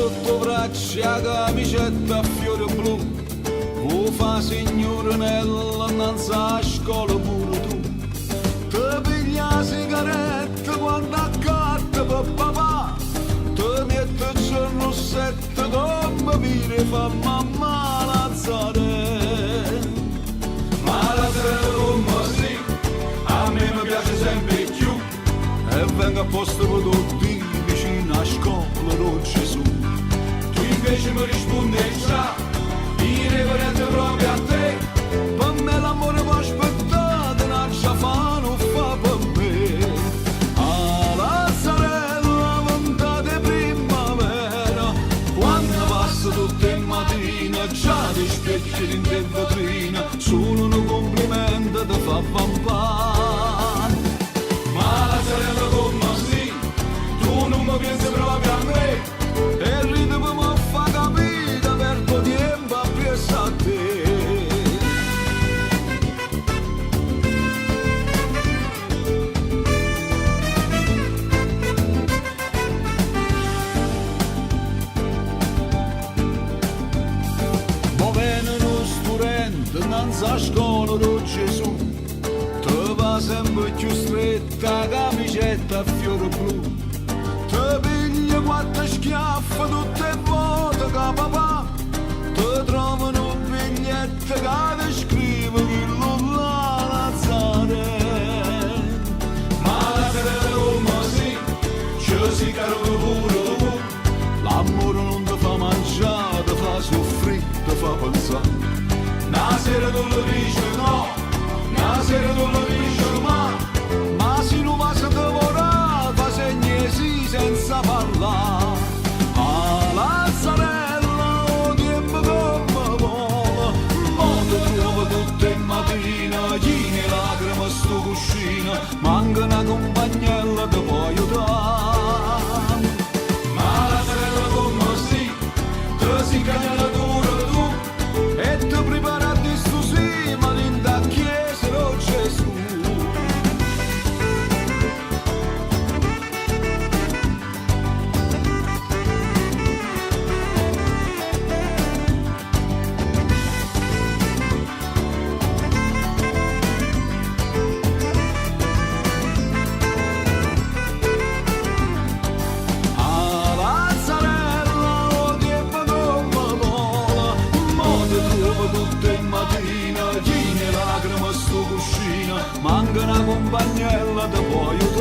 sotto braccia camicetta a fiore blu, o fa signorinella innanzi a scuola pure tu. Ti piglia la sigaretta quando accatta per papà, ti mette il rossetto come vire fa mamma Lazzare. Ma Lazzare come sì, a me mi piace sempre più, e vengo a posto per tutti vicino a scuola con Gesù. Tu invece mi rispondi già, irreverente proprio a te, per me l'amore può aspettare, non ci fa, non fa per me. A Lazzarella ventata di primavera, quando passa tutte le mattine, già ti specchi in te vetrina, solo un complimento ti fa pampare. Ma Lazzarella come sì, tu non mi pensi proprio a me, e il ritmo mi fa capire per tuo tempo appresso a te. Ma viene uno studente innanzi a scuola di Gesù, ti va sempre più stretta camicetta a fiore blu, ti piglia quattro schiaffi tutte le volte che papà ti trovano un biglietto che ti scrive che la Lazzare. Ma Lazzare come sì, ci si caro pure tu, l'amore non ti fa mangiare, ti fa soffrire, ti fa pensare. Una sera tu lo dici no, una sera tu lo dici ma se non va a lavorare fa segni sì senza parlare. A Lazzarella o tempo come vola, mo ti trovo tutte le mattine, chi ne lacrime sto cuscino, manca una compagnella ti può aiutare. Ma Lazzarella come sì, ti si cagna la dura tu, e ti prepara a sto sì, ma in da chiesa lo Gesù. A Lazzarella o tempo come vola, mo ti trovo tutte le mattine, chi ne lacrime sto cuscino, manca una compagnella ti può aiutare.